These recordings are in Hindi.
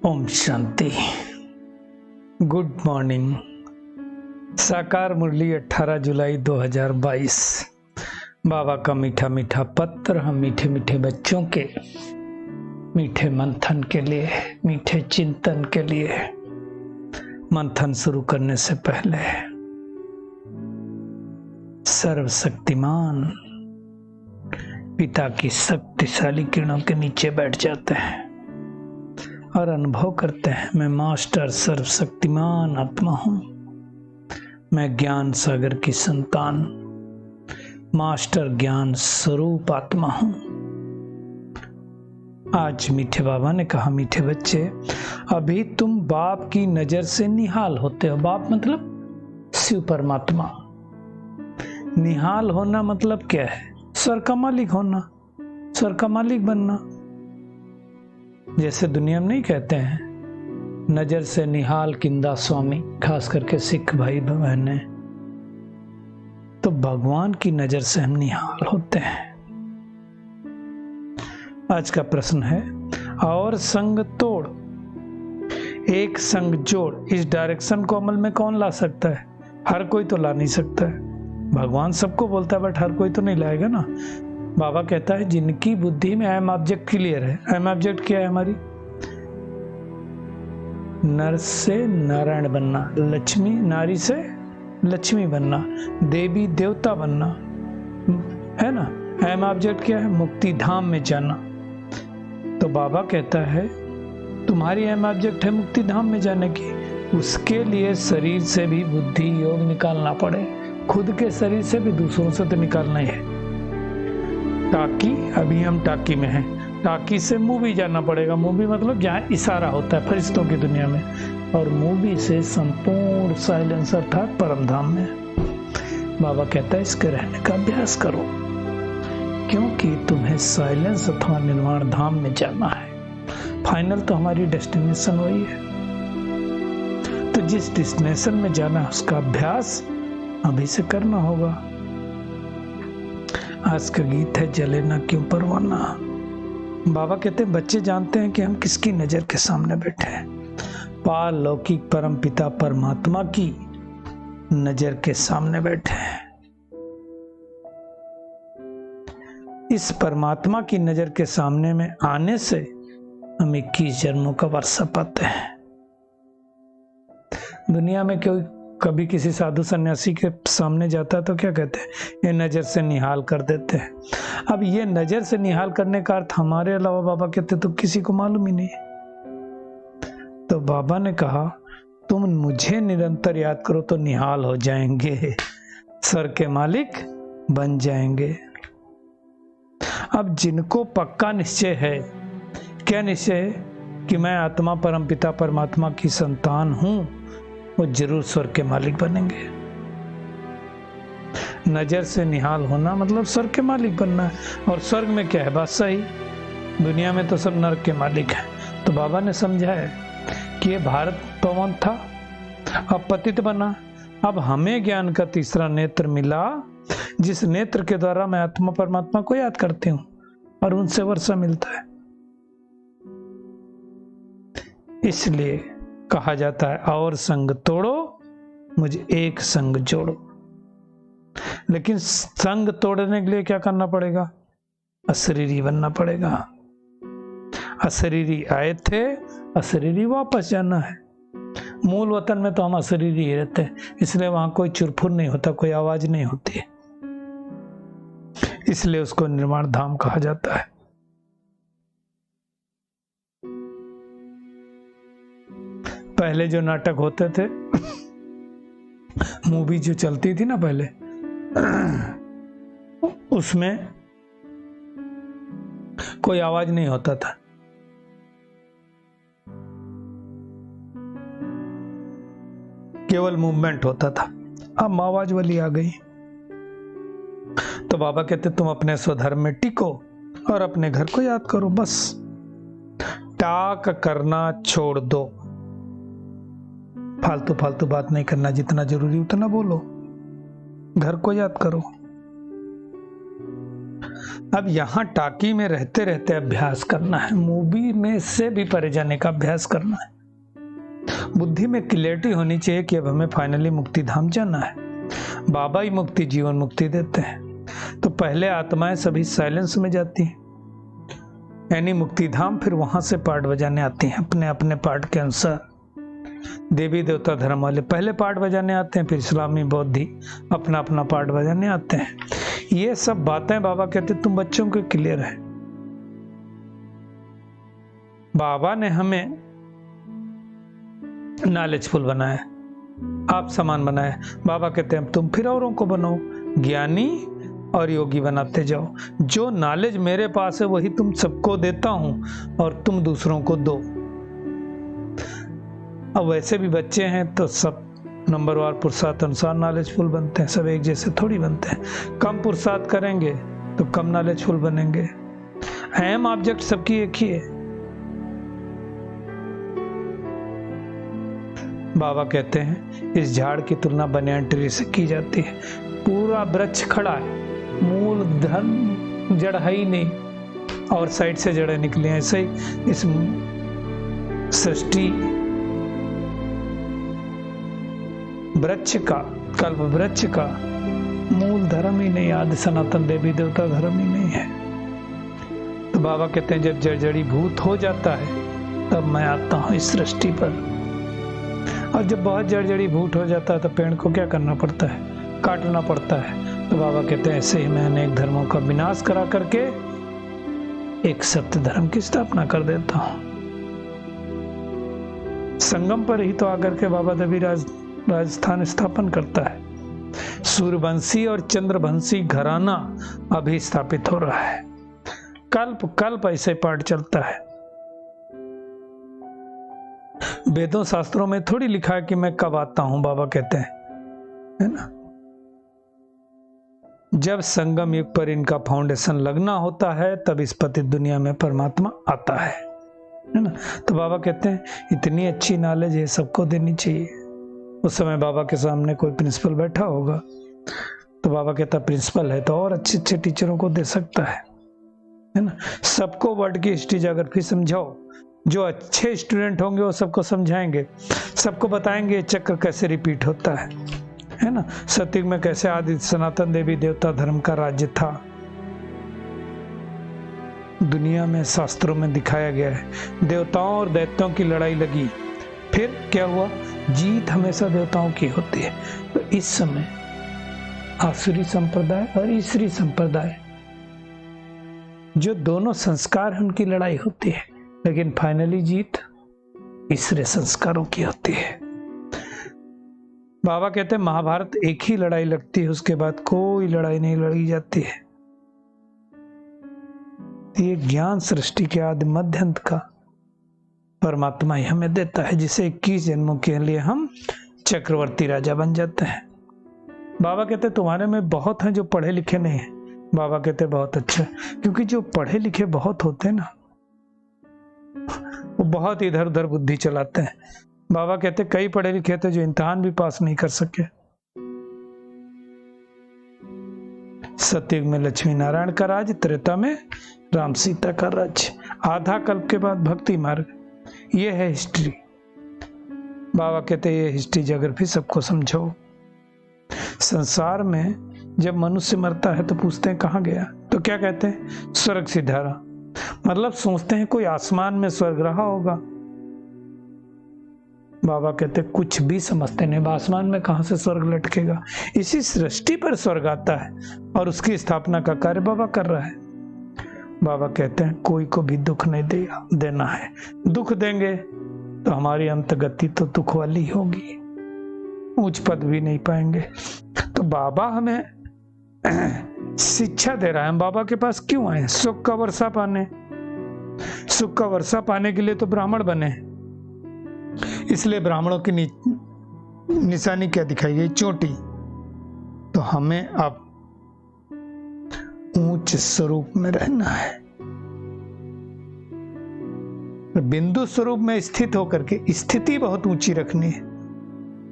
ओम शांति। Good morning. साकार मुरली 18 जुलाई 2022। बाबा का मीठा मीठा पत्र हम मीठे मीठे बच्चों के मीठे मंथन के लिए, मीठे चिंतन के लिए। मंथन शुरू करने से पहले सर्वशक्तिमान पिता की शक्तिशाली किरणों के नीचे बैठ जाते हैं और अनुभव करते हैं, मैं मास्टर सर्वशक्तिमान आत्मा हूं, मैं ज्ञान सागर की संतान, मास्टर ज्ञान स्वरूप आत्मा हूं। आज मीठे बाबा ने कहा, मीठे बच्चे, अभी तुम बाप की नजर से निहाल होते हो। बाप मतलब शिव परमात्मा। निहाल होना मतलब क्या है? स्वर का मालिक होना, स्वर का मालिक बनना। जैसे दुनिया में नहीं कहते हैं, नजर से निहाल किंदा स्वामी, खास करके सिख भाई बहने, तो भगवान की नजर से हम निहाल होते हैं। आज का प्रश्न है, और संग तोड़ एक संग जोड़, इस डायरेक्शन को अमल में कौन ला सकता है? हर कोई तो ला नहीं सकता है। भगवान सबको बोलता है, बट हर कोई तो नहीं लाएगा ना। बाबा कहता है, जिनकी बुद्धि में एम ऑब्जेक्ट क्लियर है। एम ऑब्जेक्ट क्या है हमारी? नर से नारायण बनना, लक्ष्मी नारी से लक्ष्मी बनना, देवी देवता बनना, है ना। एम ऑब्जेक्ट क्या है? मुक्ति धाम में जाना। तो बाबा कहता है, तुम्हारी एम ऑब्जेक्ट है मुक्ति धाम में जाने की। उसके लिए शरीर से भी बुद्धि योग निकालना पड़े, खुद के शरीर से भी, दूसरों से तो निकालना ही है। टाकी, अभी हम टाकी में हैं, टाकी से मूवी जाना पड़ेगा। मूवी मतलब जहाँ इशारा होता है फरिश्तों की दुनिया में, और मूवी से संपूर्ण साइलेंस अर्थात परम धाम में। बाबा कहता है, इसके रहने का अभ्यास करो, क्योंकि तुम्हें साइलेंस अथवा निर्वाण धाम में जाना है। फाइनल तो हमारी डेस्टिनेशन वही है। तो जिस डेस्टिनेशन में जाना है उसका अभ्यास अभी से करना होगा। आज का गीत है, जले ना क्यों परवाना। बाबा कहते हैं, बच्चे जानते हैं कि हम किसकी नजर के सामने बैठे हैं? पार लौकिक परम पिता परमात्मा की नजर के सामने बैठे हैं। इस परमात्मा की नजर के सामने में आने से हम 21 जन्मों का वर्षा पाते हैं। दुनिया में कोई कभी किसी साधु सन्यासी के सामने जाता है तो क्या कहते हैं? ये नजर से निहाल कर देते हैं। अब ये नजर से निहाल करने का अर्थ हमारे अलावा बाबा कहते तो किसी को मालूम ही नहीं। तो बाबा ने कहा, तुम मुझे निरंतर याद करो तो निहाल हो जाएंगे, स्वर के मालिक बन जाएंगे। अब जिनको पक्का निश्चय है, क्या निश्चय है? कि मैं आत्मा परमपिता परमात्मा की संतान हूं, वो जरूर स्वर के मालिक बनेंगे। नजर से निहाल होना मतलब स्वर्ग के मालिक बनना है। और स्वर्ग में क्या है? बात सही। दुनिया में तो सब नरक के मालिक हैं। तो बाबा ने समझाया कि ये भारत पवन था, अब पतित बना। अब हमें ज्ञान का तीसरा नेत्र मिला, जिस नेत्र के द्वारा मैं आत्मा परमात्मा को याद करती हूँ और उनसे वर्षा मिलता है। इसलिए कहा जाता है, और संग तोड़ो मुझे एक संग जोड़ो। लेकिन संग तोड़ने के लिए क्या करना पड़ेगा? अशरीरी बनना पड़ेगा। अशरीरी आए थे, अशरीरी वापस जाना है। मूल वतन में तो हम अशरीरी ही रहते हैं, इसलिए वहां कोई चुरफुर नहीं होता, कोई आवाज नहीं होती है। इसलिए उसको निर्वाण धाम कहा जाता है। पहले जो नाटक होते थे, मूवी जो चलती थी ना पहले, उसमें कोई आवाज नहीं होता था। केवल मूवमेंट होता था। अब आवाज वाली आ गई। तो बाबा कहते, तुम अपने स्वधर्म में टिको और अपने घर को याद करो। बस टाक करना छोड़ दो, फालतू फालतू बात नहीं करना, जितना जरूरी उतना बोलो, घर को याद करो। अब यहाँ टाकी में रहते रहते अभ्यास करना है, मूवी में से भी परे जाने का अभ्यास करना है। बुद्धि में क्लियरिटी होनी चाहिए कि अब हमें फाइनली मुक्ति धाम जाना है। बाबा ही मुक्ति, जीवन मुक्ति देते हैं। तो पहले आत्माएं सभी साइलेंस में जाती हैं, यानी मुक्ति धाम, फिर वहां से पार्ट बजाने आती हैं अपने अपने पार्ट के अनुसार। देवी देवता धर्म वाले पहले पार्ट बजाने आते हैं, फिर इस्लामी बौद्धि अपना अपना पार्ट बजाने आते हैं। ये सब बातें बाबा कहते तुम बच्चों को क्लियर है। बाबा ने हमें नॉलेजफुल बनाया, आप समान बनाया। बाबा कहते हैं तुम फिर औरों को बनो ज्ञानी और योगी बनाते जाओ। जो नॉलेज मेरे पास है वही तुम सबको देता हूं और तुम दूसरों को दो। अब वैसे भी बच्चे हैं तो सब नंबरवार पुरुषार्थ अनुसार नॉलेजफुल बनते हैं, सब एक जैसे थोड़ी बनते हैं। कम पुरुषार्थ करेंगे तो कम नॉलेजफुल बनेंगे। अहम ऑब्जेक्ट सबकी एक ही है। बाबा कहते हैं इस झाड़ की तुलना बनियान ट्री से की जाती है। पूरा वृक्ष खड़ा है, मूल धन जड़ है ही नहीं और साइड से जड़ें निकली हैं। ऐसे ही इस सृष्टि वृक्ष का, कल्प वृक्ष का मूल धर्म ही नहीं, आदि सनातन देवी देवता धर्म ही नहीं है। तो बाबा कहते हैं जब जड़ी भूत हो जाता है तब मैं आता हूं इस सृष्टि पर। और जब बहुत जड़ी भूत हो जाता है तो पेड़ को क्या करना पड़ता है, काटना पड़ता है। तो बाबा कहते हैं ऐसे ही मैं अनेक धर्मों का विनाश करा करके एक सत्य धर्म की स्थापना कर देता हूं। संगम पर ही तो आकर के बाबा देवी राजस्थान स्थापन करता है। सूर्यवंशी और चंद्रवंशी घराना अभी स्थापित हो रहा है। कल्प कल्प ऐसे पाठ चलता है। वेदों शास्त्रों में थोड़ी लिखा है कि मैं कब आता हूं, बाबा कहते हैं, है ना। जब संगम युग पर इनका फाउंडेशन लगना होता है तब इस पतित दुनिया में परमात्मा आता है ना। तो बाबा कहते हैं इतनी अच्छी नॉलेज है, सबको देनी चाहिए। उस समय बाबा के सामने कोई प्रिंसिपल बैठा होगा तो बाबा कहता प्रिंसिपल है तो और अच्छे अच्छे टीचरों को दे सकता है ना। सबको वर्ड की हिस्ट्री ज्योग्राफी समझाओ। जो अच्छे स्टूडेंट होंगे वो सबको समझाएंगे, सबको बताएंगे चक्र कैसे रिपीट होता है ना। सतयुग में कैसे आदि सनातन देवी देवता धर्म का राज्य था, दुनिया में शास्त्रों में दिखाया गया है। देवताओं और दैत्यों की लड़ाई लगी, फिर क्या हुआ, जीत हमेशा देवताओं की होती है। तो इस समय आसुरी संप्रदाय और ईश्वरी संप्रदाय, जो दोनों संस्कार हैं उनकी लड़ाई होती है, लेकिन फाइनली जीत ईश्वरीय संस्कारों की होती है। बाबा कहते हैं महाभारत एक ही लड़ाई लगती है, उसके बाद कोई लड़ाई नहीं लड़ी जाती है। ये ज्ञान सृष्टि के आदि मध्य अंत का परमात्मा ही हमें देता है, जिसे 21 जन्मों के लिए हम चक्रवर्ती राजा बन जाते हैं। बाबा कहते तुम्हारे में बहुत हैं जो पढ़े लिखे नहीं हैं। बाबा कहते बहुत अच्छा, क्योंकि जो पढ़े लिखे बहुत होते हैं ना वो बहुत इधर उधर बुद्धि चलाते हैं। बाबा कहते कई पढ़े लिखे थे जो इम्तिहान भी पास नहीं कर सके। सतयुग में लक्ष्मी नारायण का राज, त्रेता में राम सीता का राज्य, आधा कल्प के बाद भक्ति मार्ग। ये है हिस्ट्री। बाबा कहते ये हिस्ट्री ज्योग्राफी सबको समझो। संसार में जब मनुष्य मरता है तो पूछते हैं कहाँ गया, तो क्या कहते हैं स्वर्ग सिधारा। मतलब सोचते हैं कोई आसमान में स्वर्ग रहा होगा। बाबा कहते कुछ भी समझते नहीं, आसमान में कहां से स्वर्ग लटकेगा। इसी सृष्टि पर स्वर्ग आता है और उसकी स्थापना का कार्य बाबा कर रहा है। बाबा कहते हैं कोई को भी दुख नहीं देना है। दुख देंगे तो हमारी अंत गति तो दुख वाली होगी, उच्च पद भी नहीं पाएंगे। तो बाबा हमें शिक्षा दे रहा है। बाबा के पास क्यों आए, सुख का वर्षा पाने। सुख का वर्षा पाने के लिए तो ब्राह्मण बने, इसलिए ब्राह्मणों की निशानी क्या दिखाई गई, चोटी। तो हमें अब ऊंच स्वरूप में रहना है, बिंदु स्वरूप में स्थित होकर के स्थिति बहुत ऊंची रखनी है।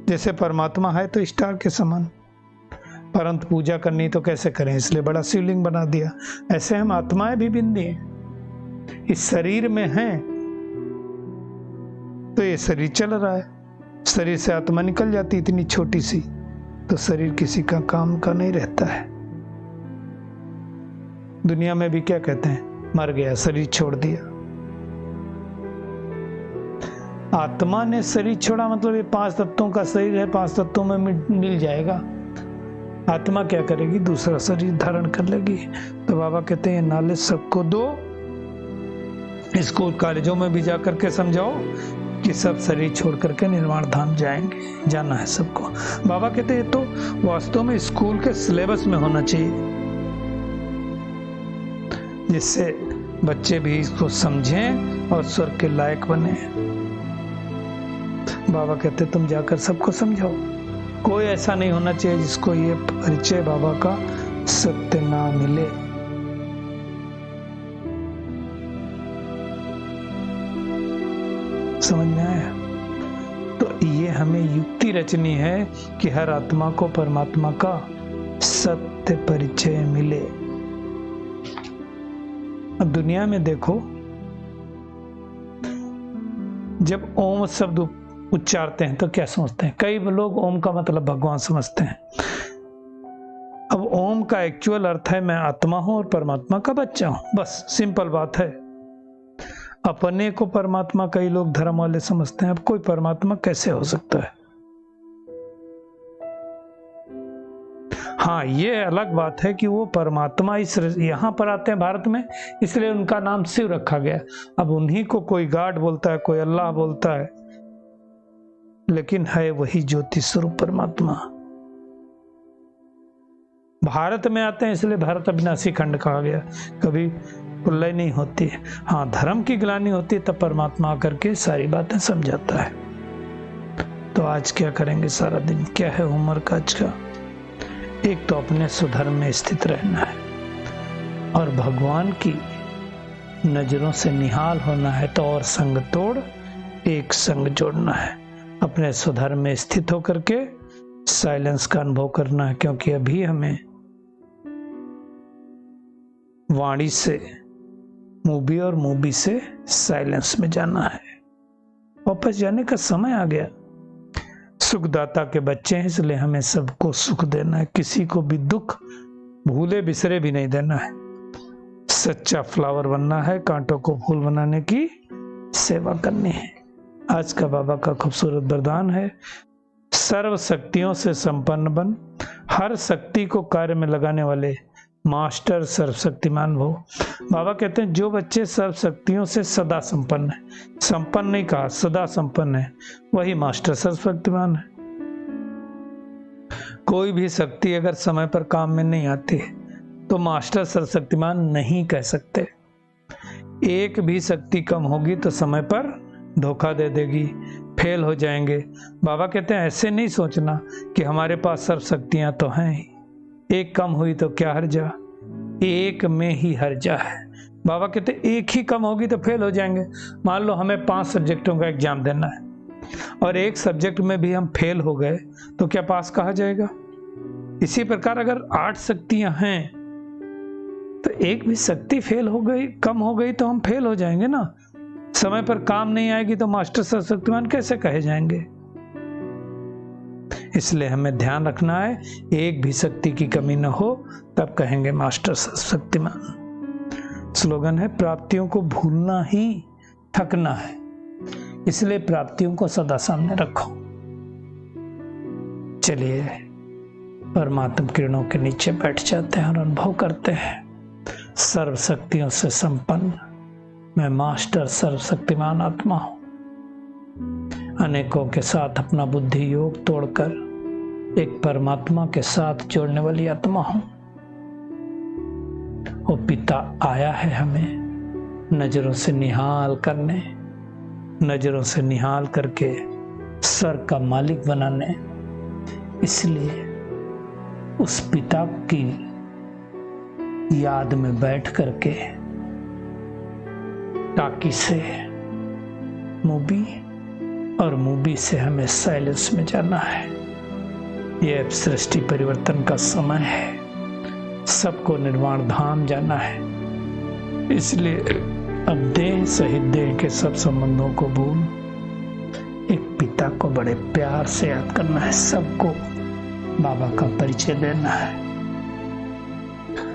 जैसे परमात्मा है तो स्टार के समान, परंतु पूजा करनी तो कैसे करें, इसलिए बड़ा शिवलिंग बना दिया। ऐसे हम आत्माएं भी बिंदी हैं, इस शरीर में हैं तो ये शरीर चल रहा है, शरीर से आत्मा निकल जाती इतनी छोटी सी, तो शरीर किसी का काम का नहीं रहता है। दुनिया में भी क्या कहते हैं, मर गया, शरीर छोड़ दिया। आत्मा ने शरीर छोड़ा मतलब ये 5 तत्वों का शरीर है, 5 तत्वों में मिल जाएगा। आत्मा क्या करेगी, दूसरा शरीर धारण कर लेगी। तो बाबा कहते हैं नॉलेज सबको दो, स्कूल कॉलेजों में भी जाकर के समझाओ कि सब शरीर छोड़ करके निर्वाण धाम जाएंगे, जाना है सबको। बाबा कहते हैं ये तो वास्तव में स्कूल के सिलेबस में होना चाहिए, जिससे बच्चे भी इसको समझें और स्वर्ग के लायक बने। बाबा कहते तुम जाकर सबको समझाओ, कोई ऐसा नहीं होना चाहिए जिसको ये परिचय बाबा का सत्य ना मिले। समझ में आया? तो ये हमें युक्ति रचनी है कि हर आत्मा को परमात्मा का सत्य परिचय मिले। अब दुनिया में देखो, जब ओम शब्द उच्चारते हैं तो क्या सोचते हैं, कई लोग ओम का मतलब भगवान समझते हैं। अब ओम का एक्चुअल अर्थ है मैं आत्मा हूं और परमात्मा का बच्चा हूं, बस सिंपल बात है। अपने को परमात्मा कई लोग धर्म वाले समझते हैं, अब कोई परमात्मा कैसे हो सकता है। हाँ, ये अलग बात है कि वो परमात्मा इस यहाँ पर आते हैं भारत में, इसलिए उनका नाम शिव रखा गया। अब उन्हीं को कोई गॉड बोलता है, कोई अल्लाह बोलता है, लेकिन है वही ज्योति स्वरूप परमात्मा। भारत में आते हैं इसलिए भारत अविनाशी खंड कहा गया, कभी प्रलय नहीं होती है। हाँ, धर्म की ग्लानि होती है तब परमात्मा आकर के सारी बातें समझाता है। तो आज क्या करेंगे सारा दिन, क्या है होमवर्क आज का? एक तो अपने सुधर्म में स्थित रहना है और भगवान की नजरों से निहाल होना है, तो और संग तोड़ एक संग जोड़ना है। अपने स्वधर्म में स्थित होकर के साइलेंस का अनुभव करना है, क्योंकि अभी हमें वाणी से मूवी और मूवी से साइलेंस में जाना है। वापस जाने का समय आ गया। सुखदाता के बच्चे हैं, इसलिए हमें सबको सुख देना है, किसी को भी दुख भूले बिसरे भी नहीं देना है। सच्चा फ्लावर बनना है, कांटों को फूल बनाने की सेवा करनी है। आज का बाबा का खूबसूरत वरदान है, सर्व शक्तियों से संपन्न बन, हर शक्ति को कार्य में लगाने वाले मास्टर सर्वशक्तिमान भव। बाबा कहते हैं जो बच्चे सर्व शक्तियों से सदा संपन्न है, संपन्न नहीं कहा, सदा संपन्न है, वही मास्टर सर्वशक्तिमान है। कोई भी शक्ति अगर समय पर काम में नहीं आती तो मास्टर सर्वशक्तिमान नहीं कह सकते। एक भी शक्ति कम होगी तो समय पर धोखा दे देगी, फेल हो जाएंगे। बाबा कहते हैं ऐसे नहीं सोचना कि हमारे पास सर्व शक्तियां तो हैं, एक कम हुई तो क्या हर्जा, एक में ही हर्जा है। बाबा कहते एक ही कम होगी तो फेल हो जाएंगे। मान लो हमें 5 सब्जेक्टों का एग्जाम देना है और एक सब्जेक्ट में भी हम फेल हो गए तो क्या पास कहा जाएगा? इसी प्रकार अगर 8 शक्तियां हैं तो एक भी शक्ति फेल हो गई, कम हो गई तो हम फेल हो जाएंगे ना। समय पर काम नहीं आएगी तो मास्टर सर्वशक्तिमान कैसे कहे जाएंगे? इसलिए हमें ध्यान रखना है, एक भी शक्ति की कमी न हो तब कहेंगे मास्टर सर्वशक्तिमान। स्लोगन है, प्राप्तियों को भूलना ही थकना है, इसलिए प्राप्तियों को सदा सामने रखो। चलिए परमात्म किरणों के नीचे बैठ जाते हैं और अनुभव करते हैं, सर्व शक्तियों से संपन्न मैं मास्टर सर्वशक्तिमान आत्मा हूं। अनेकों के साथ अपना बुद्धि योग तोड़कर एक परमात्मा के साथ जोड़ने वाली आत्मा हूं। वो पिता आया है हमें नजरों से निहाल करने, नजरों से निहाल करके स्वर्ग का मालिक बनाने। इसलिए उस पिता की याद में बैठ करके टाकी से मूवी और मूवी से हमें साइलेंस में जाना है। ये अब सृष्टि परिवर्तन का समय है, सबको निर्वाण धाम जाना है। इसलिए अब देह सहित देह के सब संबंधों को भूल एक पिता को बड़े प्यार से याद करना है, सबको बाबा का परिचय देना है।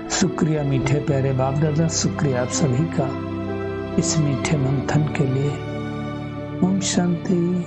शुक्रिया मीठे प्यारे बाप दादा, शुक्रिया आप सभी का इस मीठे मंथन के लिए। ओम शांति।